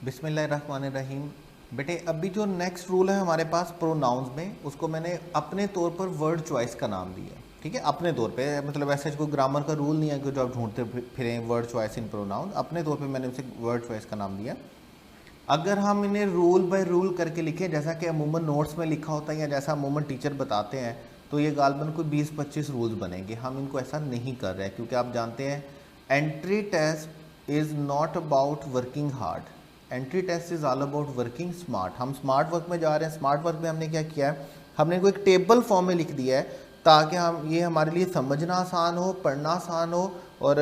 बिस्मिल्लाहिर्रहमानिर्रहीम। बेटे अभी जो नेक्स्ट रूल है हमारे पास प्रोनाउंस में, उसको मैंने अपने तौर पर वर्ड चॉइस का नाम दिया है। ठीक है, अपने तौर पे, मतलब ऐसे कोई ग्रामर का रूल नहीं है कि जो आप ढूंढते फिरें वर्ड चॉइस इन प्रोनाउंस। अपने तौर पे मैंने उसे वर्ड चॉइस का नाम दिया। अगर हम इन्हें रूल बाय रूल करके लिखें, जैसा कि अमूमन नोट्स में लिखा होता है या जैसा अमूमन टीचर बताते हैं, तो ये गालबन कोई 20-25 रूल्स बनेंगे। हम इनको ऐसा नहीं कर रहे हैं क्योंकि आप जानते हैं entry test is not about working hard, entry test is all about working smart. हम स्मार्ट वर्क में जा रहे हैं। स्मार्ट वर्क में हमने क्या किया है, हमने इनको एक टेबल फॉर्म में लिख दिया है ताकि हम ये हमारे लिए समझना आसान हो, पढ़ना आसान हो और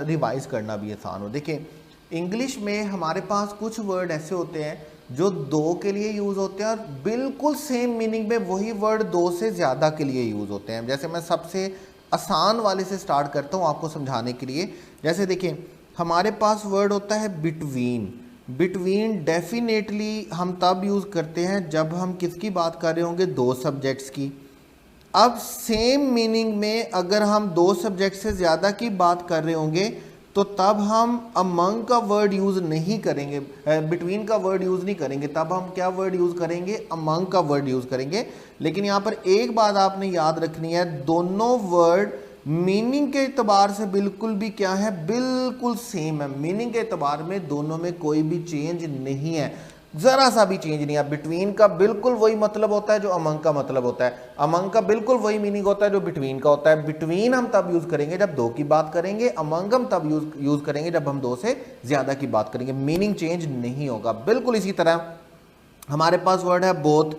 रिवाइज करना भी आसान हो। देखिए इंग्लिश में हमारे पास कुछ वर्ड ऐसे होते हैं जो दो के लिए यूज़ होते हैं और बिल्कुल सेम मीनिंग में वही वर्ड दो से ज़्यादा के लिए यूज़ होते हैं। जैसे मैं सबसे आसान वाले से स्टार्ट करता हूँ आपको समझाने के लिए। जैसे देखिए हमारे पास वर्ड होता है बिटवीन। बिटवीन डेफिनेटली हम तब यूज़ करते हैं जब हम किसकी बात कर रहे होंगे, दो सब्जेक्ट्स की। अब सेम मीनिंग में अगर हम दो सब्जेक्ट से ज़्यादा की बात कर रहे होंगे तो तब हम अमंग का वर्ड यूज़ नहीं करेंगे, बिटवीन का वर्ड यूज़ नहीं करेंगे। तब हम क्या वर्ड यूज़ करेंगे, अमंग का वर्ड यूज़ करेंगे। लेकिन यहाँ पर एक बात आपने याद रखनी है, दोनों वर्ड मीनिंग के एतबार से बिल्कुल भी क्या है, बिल्कुल सेम है। मीनिंग के एतबार में दोनों में कोई भी चेंज नहीं है, ज़रा सा भी चेंज नहीं है। बिटवीन का बिल्कुल वही मतलब होता है जो अमंग का मतलब होता है, अमंग का बिल्कुल वही मीनिंग होता है जो बिटवीन का होता है। बिटवीन हम तब यूज़ करेंगे जब दो की बात करेंगे, अमंग हम तब यूज़ करेंगे जब हम दो से ज़्यादा की बात करेंगे। मीनिंग चेंज नहीं होगा। बिल्कुल इसी तरह हमारे पास वर्ड है बोथ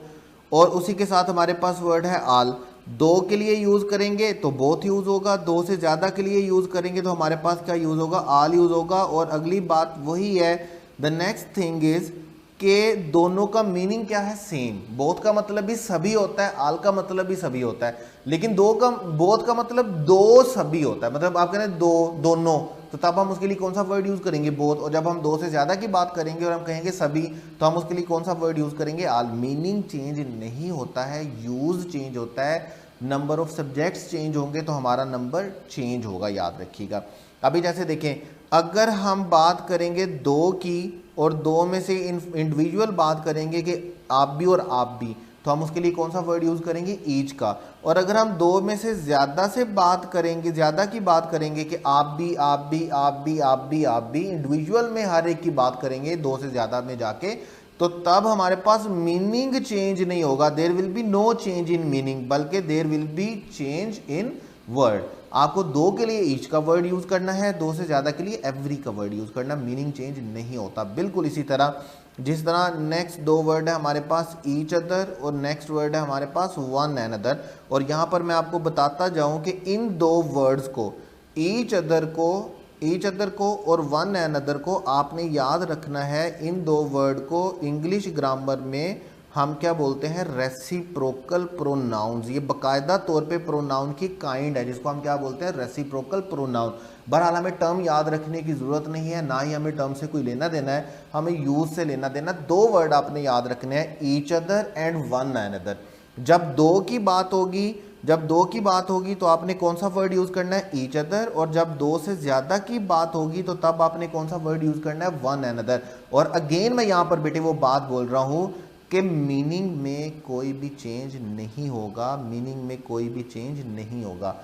और उसी के साथ हमारे पास वर्ड है आल। दो के लिए यूज़ करेंगे तो बोथ यूज़ होगा, दो से ज़्यादा के लिए यूज़ करेंगे तो हमारे पास क्या यूज़ होगा, आल यूज़ होगा। और अगली बात वही है, द नेक्स्ट थिंग इज़ कि दोनों का मीनिंग क्या है, सेम। बोथ का मतलब भी सभी होता है, आल का मतलब भी सभी होता है, लेकिन बोथ का मतलब दो सभी होता है। मतलब आप कह रहे हैं दो, दोनों, तो तब हम उसके लिए कौन सा वर्ड यूज़ करेंगे, बोथ। और जब हम दो से ज़्यादा की बात करेंगे और हम कहेंगे सभी, तो हम उसके लिए कौन सा वर्ड यूज़ करेंगे, आल। मीनिंग चेंज नहीं होता है, यूज़ चेंज होता है। नंबर ऑफ सब्जेक्ट्स चेंज होंगे तो हमारा नंबर चेंज होगा, याद रखिएगा। अभी जैसे देखें, अगर हम बात करेंगे दो की और दो में से इंडिविजुअल बात करेंगे कि आप भी और आप भी, तो हम उसके लिए कौन सा वर्ड यूज़ करेंगे, ईच का। और अगर हम दो में से ज़्यादा से बात करेंगे, ज़्यादा की बात करेंगे कि आप भी, आप भी, आप भी, आप भी, आप भी, इंडिविजुअल में हर एक की बात करेंगे दो से ज़्यादा में जाके, तो तब हमारे पास मीनिंग चेंज नहीं होगा। There will be no change in meaning, बल्कि there will be change in word. आपको दो के लिए ईच का वर्ड यूज़ करना है, दो से ज़्यादा के लिए एवरी का वर्ड यूज़ करना, मीनिंग चेंज नहीं होता। बिल्कुल इसी तरह जिस तरह नेक्स्ट दो वर्ड है हमारे पास ईच अदर और नेक्स्ट वर्ड है हमारे पास वन एन अदर। और यहाँ पर मैं आपको बताता जाऊँ कि इन दो वर्ड्स को, ईच अदर को और वन एन अदर को आपने याद रखना है। इन दो वर्ड को इंग्लिश ग्रामर में हम क्या बोलते हैं, रेसिप्रोकल प्रोनाउंस। ये बाकायदा तौर पे प्रोनाउन की काइंड है जिसको हम क्या बोलते हैं, रेसिप्रोकल प्रोनाउन। बहरहाल हमें टर्म याद रखने की ज़रूरत नहीं है, ना ही हमें टर्म से कोई लेना देना है, हमें यूज़ से लेना देना। दो वर्ड आपने याद रखने हैं, each other and one another. जब दो की बात होगी तो आपने कौन सा वर्ड यूज़ करना है, ईच अदर। और जब दो से ज़्यादा की बात होगी तो तब आपने कौन सा वर्ड यूज़ करना है, वन अनदर। और अगेन मैं यहाँ पर बेटे वो बात बोल रहा हूँ कि मीनिंग में कोई भी चेंज नहीं होगा, मीनिंग में कोई भी चेंज नहीं होगा।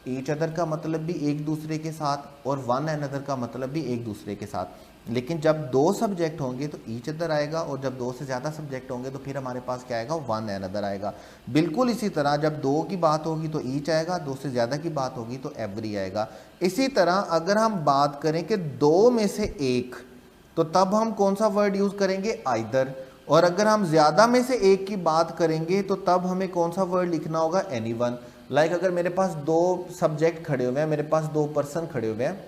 ईच अदर का मतलब भी एक दूसरे के साथ और वन अनदर का मतलब भी एक दूसरे के साथ। लेकिन जब दो सब्जेक्ट होंगे तो ईच अदर आएगा और जब दो से ज़्यादा सब्जेक्ट होंगे तो फिर हमारे पास क्या आएगा, वन अनदर आएगा। बिल्कुल इसी तरह जब दो की बात होगी तो ईच आएगा, दो से ज़्यादा की बात होगी तो एवरी आएगा। इसी तरह अगर हम बात करें कि दो में से एक, तो तब हम कौन सा वर्ड यूज़ करेंगे, आइदर। और अगर हम ज़्यादा में से एक की बात करेंगे तो तब हमें कौन सा वर्ड लिखना होगा, एनीवन। लाइक अगर मेरे पास दो सब्जेक्ट खड़े हुए हैं, मेरे पास दो पर्सन खड़े हुए हैं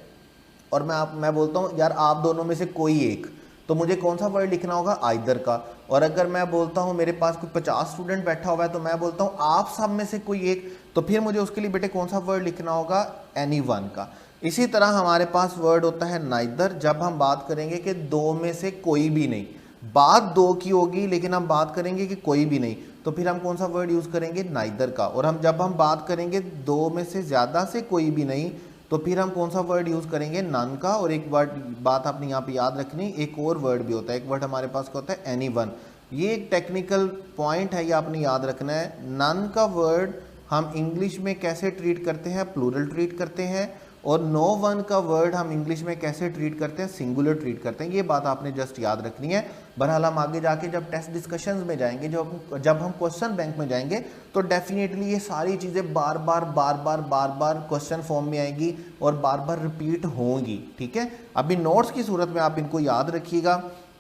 और मैं बोलता हूँ यार आप दोनों में से कोई एक, तो मुझे कौन सा वर्ड लिखना होगा, आइदर का। और अगर मैं बोलता हूँ मेरे पास कोई 50 स्टूडेंट बैठा हुआ है तो मैं बोलता हूँ आप सब में से कोई एक, तो फिर मुझे उसके लिए बेटे कौन सा वर्ड लिखना होगा, एनीवन का। इसी तरह हमारे पास वर्ड होता है नाइदर, जब हम बात करेंगे कि दो में से कोई भी नहीं। बात दो की होगी लेकिन हम बात करेंगे कि कोई भी नहीं, तो फिर हम कौन सा वर्ड यूज़ करेंगे, नाइदर का। और जब हम बात करेंगे दो में से ज़्यादा से कोई भी नहीं, तो फिर हम कौन सा वर्ड यूज़ करेंगे, नन का। और एक वर्ड बात आपने यहाँ पे याद रखनी, एक और वर्ड भी होता है, एक वर्ड हमारे पास क्या होता है, एनीवन। ये एक टेक्निकल पॉइंट है, ये आपने याद रखना है। नन का वर्ड हम इंग्लिश में कैसे ट्रीट करते हैं, प्लूरल ट्रीट करते हैं। और नो वन का वर्ड हम इंग्लिश में कैसे ट्रीट करते हैं, सिंगुलर ट्रीट करते हैं। ये बात आपने जस्ट याद रखनी है। बहरहाल हम आगे जाके जब टेस्ट डिस्कशंस में जाएंगे, जब हम क्वेश्चन बैंक में जाएंगे, तो डेफिनेटली ये सारी चीज़ें बार बार क्वेश्चन फॉर्म में आएगी और बार बार रिपीट होंगी। ठीक है, अभी नोट्स की सूरत में आप इनको याद रखिएगा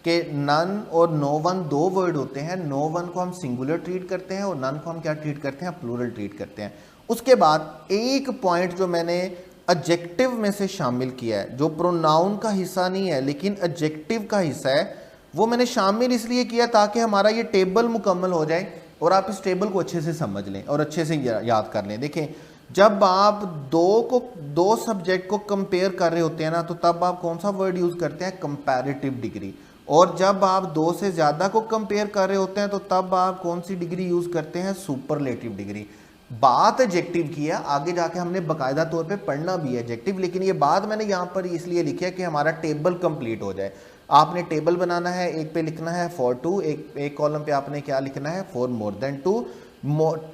कि नन और नो वन दो वर्ड होते हैं। नो वन को हम सिंगुलर ट्रीट करते हैं और नन को हम क्या ट्रीट करते हैं, प्लूरल ट्रीट करते हैं। उसके बाद एक पॉइंट जो मैंने एडजेक्टिव में से शामिल किया है, जो प्रोनाउन का हिस्सा नहीं है लेकिन एडजेक्टिव का हिस्सा है, वो मैंने शामिल इसलिए किया ताकि हमारा ये टेबल मुकम्मल हो जाए और आप इस टेबल को अच्छे से समझ लें और अच्छे से याद कर लें। देखें, जब आप दो सब्जेक्ट को कंपेयर कर रहे होते हैं ना, तो तब आप कौन सा वर्ड यूज़ करते हैं, कंपैरेटिव डिग्री। और जब आप दो से ज़्यादा को कंपेयर कर रहे होते हैं, तो तब आप कौन सी डिग्री यूज़ करते हैं, सुपरलेटिव डिग्री। बात एडजेक्टिव की है, आगे जाके हमने बाकायदा तौर पे पढ़ना भी है एडजेक्टिव, लेकिन ये बात मैंने यहाँ पर इसलिए लिखी है कि हमारा टेबल कंप्लीट हो जाए। आपने टेबल बनाना है, एक पे लिखना है फॉर टू, एक कॉलम पे आपने क्या लिखना है, for more than two.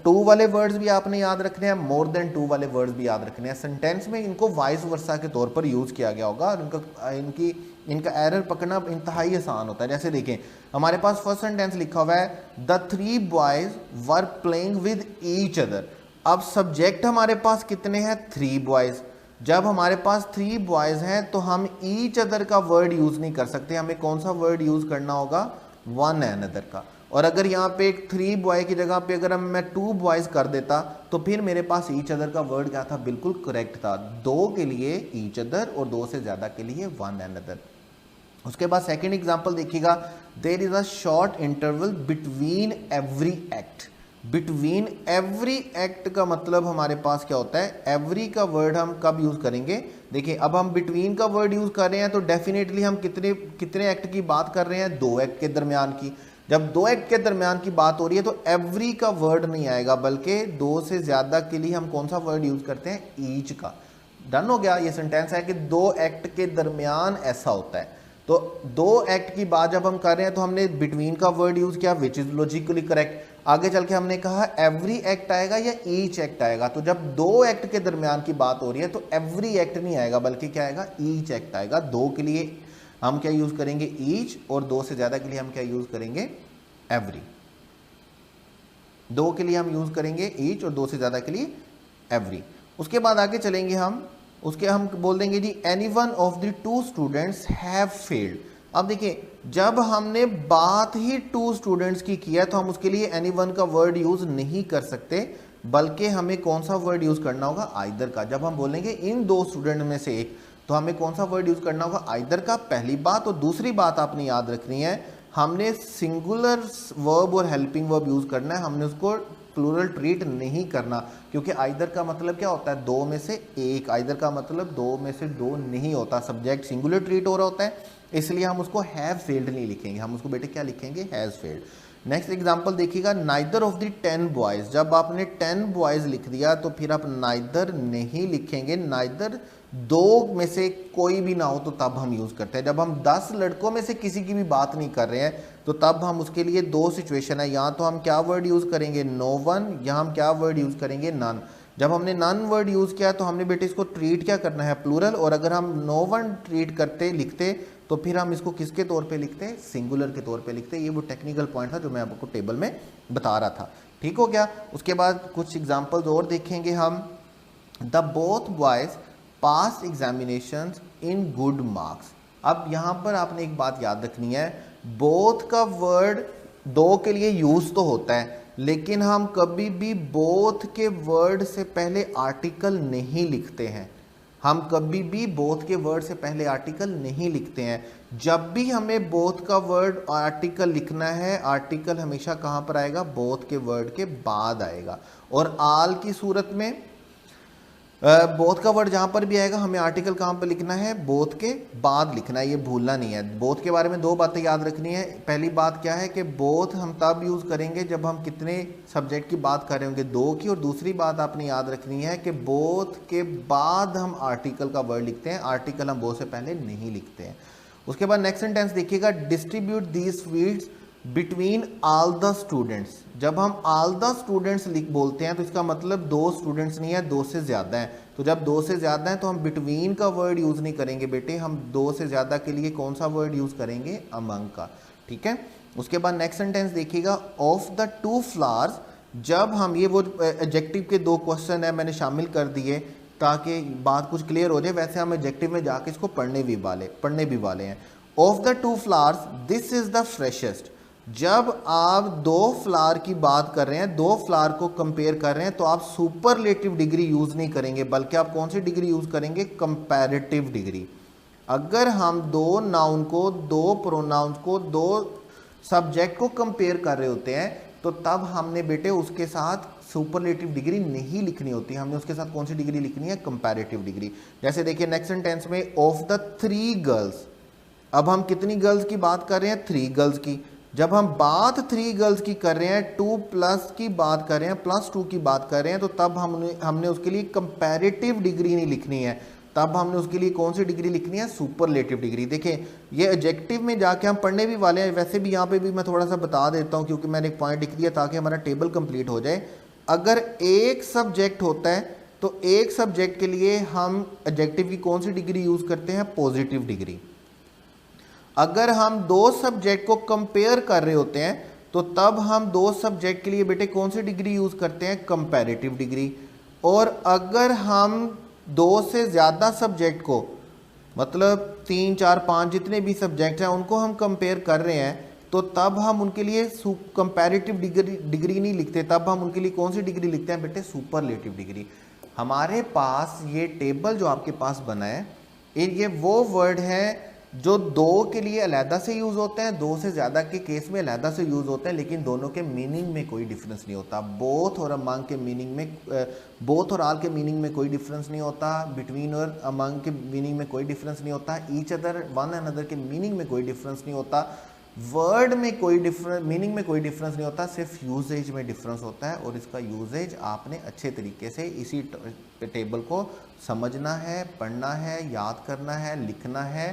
Two वाले वर्ड्स भी आपने याद रखने हैं, मोर देन टू वाले वर्ड्स भी याद रखने हैं। सेंटेंस में इनको वाइस वर्सा के तौर पर यूज़ किया गया होगा और इनका एरर पकड़ना इंतहाई आसान होता है। जैसे देखें, हमारे पास फर्स्ट सेंटेंस लिखा हुआ है, the 3 boys were playing with each other. अब सब्जेक्ट हमारे पास कितने हैं, 3 बॉयज। जब हमारे पास 3 बॉयज हैं तो हम ईच अदर का वर्ड यूज़ नहीं कर सकते, हमें कौन सा वर्ड यूज़ करना होगा, वन अनदर का। और अगर यहाँ पे एक 3 बॉय की जगह पे अगर मैं 2 बॉयज कर देता, तो फिर मेरे पास ईच अदर का वर्ड क्या था, बिल्कुल करेक्ट था। 2 के लिए ईच अदर और 2 से ज़्यादा के लिए वन अनदर। उसके बाद सेकेंड एग्जाम्पल देखिएगा, there is a short interval between every act. Between every act का मतलब हमारे पास क्या होता है, एवरी का वर्ड हम कब यूज करेंगे। देखिए, अब हम बिटवीन का वर्ड यूज कर रहे हैं तो डेफिनेटली हम कितने एक्ट की बात कर रहे हैं, 2 एक्ट के दरमियान की। जब 2 एक्ट के दरमियान की बात हो रही है तो एवरी का वर्ड नहीं आएगा, बल्कि 2 से ज्यादा के लिए हम कौन सा वर्ड यूज करते हैं, ईच का। डन हो गया, ये सेंटेंस है कि 2 एक्ट के दरमियान ऐसा होता है। तो 2 एक्ट की बात जब हम कर रहे हैं तो हमने बिटवीन का वर्ड यूज किया, विच इज लॉजिकली करेक्ट। आगे चल के हमने कहा एवरी एक्ट आएगा या ईच एक्ट आएगा। तो जब 2 एक्ट के दरमियान की बात हो रही है तो एवरी एक्ट नहीं आएगा, बल्कि क्या आएगा, ईच एक्ट आएगा। 2 के लिए हम क्या यूज करेंगे, ईच, और 2 से ज्यादा के लिए हम क्या यूज करेंगे, एवरी। 2 के लिए हम यूज करेंगे ईच और 2 से ज्यादा के लिए एवरी। उसके बाद आगे चलेंगे हम बोल देंगे जी, any one of the 2 students have failed. अब देखिए, जब हमने बात ही 2 स्टूडेंट्स की किया तो हम उसके लिए एनी वन का वर्ड यूज नहीं कर सकते, बल्कि हमें कौन सा वर्ड यूज करना होगा, आइदर का। जब हम बोलेंगे इन 2 स्टूडेंट में से एक, तो हमें कौन सा वर्ड यूज करना होगा, आइदर का, पहली बात। और दूसरी बात आपने याद रखनी है, हमने सिंगुलर वर्ब और हेल्पिंग वर्ब यूज करना है, हमने उसको प्लूरल ट्रीट नहीं करना, क्योंकि आइदर का मतलब क्या होता है, 2 में से एक। आइदर का मतलब 2 में से 2 नहीं होता, सब्जेक्ट सिंगुलर ट्रीट हो रहा होता है, इसलिए हम उसको हैव फेल्ड नहीं लिखेंगे, हम उसको बेटे क्या लिखेंगे, हैज फेल्ड। नेक्स्ट एग्जांपल देखिएगा, नाइदर ऑफ द 10 बॉयज। जब आपने 10 बॉयज लिख दिया तो फिर आप नाइदर नहीं लिखेंगे, नाइदर 2 में से कोई भी ना हो तो तब हम यूज करते हैं। जब हम 10 लड़कों में से किसी की भी बात नहीं कर रहे हैं तो तब हम उसके लिए 2 सिचुएशन है, यहाँ तो हम क्या वर्ड यूज करेंगे, नो वन, यहाँ हम क्या वर्ड यूज करेंगे, नन। जब हमने नन वर्ड यूज किया तो हमने बेटे इसको ट्रीट क्या करना है, प्लूरल। और अगर हम नो वन ट्रीट करते लिखते तो फिर हम इसको किसके तौर पे लिखते, सिंगुलर के तौर पे लिखते। ये वो टेक्निकल पॉइंट था जो मैं आपको टेबल में बता रहा था। ठीक हो गया। उसके बाद कुछ एग्जांपल्स और देखेंगे हम। The both boys pass examinations in good marks. अब यहाँ पर आपने एक बात याद रखनी है, बोथ का वर्ड 2 के लिए यूज तो होता है, लेकिन हम कभी भी बोथ के वर्ड से पहले आर्टिकल नहीं लिखते हैं। हम कभी भी बोथ के वर्ड से पहले आर्टिकल नहीं लिखते हैं। जब भी हमें बोथ का वर्ड आर्टिकल लिखना है, आर्टिकल हमेशा कहाँ पर आएगा, बोथ के वर्ड के बाद आएगा। और आल की सूरत में बोथ का वर्ड जहाँ पर भी आएगा हमें आर्टिकल कहाँ पर लिखना है, बोथ के बाद लिखना है, ये भूलना नहीं है। बोथ के बारे में दो बातें याद रखनी है। पहली बात क्या है कि बोथ हम तब यूज़ करेंगे जब हम कितने सब्जेक्ट की बात कर रहे होंगे, दो की। और दूसरी बात आपने याद रखनी है कि बोथ के बाद हम आर्टिकल का वर्ड लिखते हैं, आर्टिकल हम बोथ से पहले नहीं लिखते हैं। उसके बाद नेक्स्ट सेंटेंस देखिएगा, distribute these sweets between all the students. जब हम ऑल द स्टूडेंट्स बोलते हैं तो इसका मतलब दो स्टूडेंट्स नहीं है, दो से ज़्यादा है। तो जब दो से ज़्यादा है तो हम बिटवीन का वर्ड यूज़ नहीं करेंगे बेटे, हम दो से ज़्यादा के लिए कौन सा वर्ड यूज़ करेंगे, अमंग का। ठीक है। उसके बाद नेक्स्ट सेंटेंस देखिएगा, ऑफ द टू फ्लावर्स। जब हम ये वो एडजेक्टिव के दो क्वेश्चन है मैंने शामिल कर दिए ताकि बात कुछ क्लियर हो जाए, वैसे हम एडजेक्टिव में जाके इसको पढ़ने भी वाले हैं। Of the two flowers this is the freshest. जब आप दो फ्लावर की बात कर रहे हैं, दो फ्लावर को कंपेयर कर रहे हैं, तो आप सुपरलेटिव डिग्री यूज नहीं करेंगे, बल्कि आप कौन सी डिग्री यूज करेंगे, कंपैरेटिव डिग्री। अगर हम दो नाउन को, दो प्रोनाउंस को, दो सब्जेक्ट को कंपेयर कर रहे होते हैं तो तब हमने बेटे उसके साथ सुपरलेटिव डिग्री नहीं लिखनी होती, हमने उसके साथ कौन सी डिग्री लिखनी है, कंपैरेटिव डिग्री। जैसे देखिए नेक्स्ट सेंटेंस में, ऑफ द थ्री गर्ल्स। अब हम कितनी गर्ल्स की बात कर रहे हैं, थ्री गर्ल्स की। जब हम बात थ्री गर्ल्स की कर रहे हैं, 2+ की बात कर रहे हैं, +2 की बात कर रहे हैं, तो तब हमने उसके लिए कंपैरेटिव डिग्री नहीं लिखनी है, तब हमने उसके लिए कौन सी डिग्री लिखनी है, सुपरलेटिव डिग्री। देखें ये एडजेक्टिव में जाके हम पढ़ने भी वाले हैं, वैसे भी यहाँ पे भी मैं थोड़ा सा बता देता हूँ क्योंकि मैंने एक पॉइंट लिख दिया ताकि हमारा टेबल कंप्लीट हो जाए। अगर एक सब्जेक्ट होता है तो एक सब्जेक्ट के लिए हम एडजेक्टिव की कौन सी डिग्री यूज़ करते हैं, पॉजिटिव डिग्री। अगर हम दो सब्जेक्ट को कंपेयर कर रहे होते हैं तो तब हम दो सब्जेक्ट के लिए बेटे कौन सी डिग्री यूज़ करते हैं, कंपैरेटिव डिग्री। और अगर हम दो से ज़्यादा सब्जेक्ट को, मतलब 3, 4, 5 जितने भी सब्जेक्ट हैं उनको हम कंपेयर कर रहे हैं, तो तब हम उनके लिए कंपैरेटिव डिग्री नहीं लिखते, तब हम उनके लिए कौन सी डिग्री लिखते हैं बेटे, सुपरलेटिव डिग्री। हमारे पास ये टेबल जो आपके पास बना है, ये वो वर्ड है जो दो के लिए अलहदा से यूज़ होते हैं, दो से ज़्यादा के केस में अलहदा से यूज़ होते हैं, लेकिन दोनों के मीनिंग में कोई डिफरेंस नहीं होता। बोथ और अमंग के मीनिंग में, बोथ और आल के मीनिंग में कोई डिफरेंस नहीं होता, बिटवीन और अमंग के मीनिंग में कोई डिफरेंस नहीं होता, each other, one and other के मीनिंग में कोई डिफरेंस नहीं होता, वर्ड में कोई डिफरेंस, मीनिंग में कोई डिफरेंस नहीं होता, सिर्फ यूजेज में डिफरेंस होता है। और इसका यूजेज आपने अच्छे तरीके से इसी टेबल को समझना है, पढ़ना है, याद करना है, लिखना है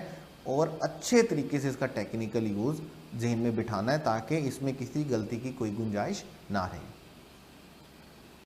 और अच्छे तरीके से इसका टेक्निकल यूज़ जहन में बिठाना है ताकि इसमें किसी गलती की कोई गुंजाइश ना रहे।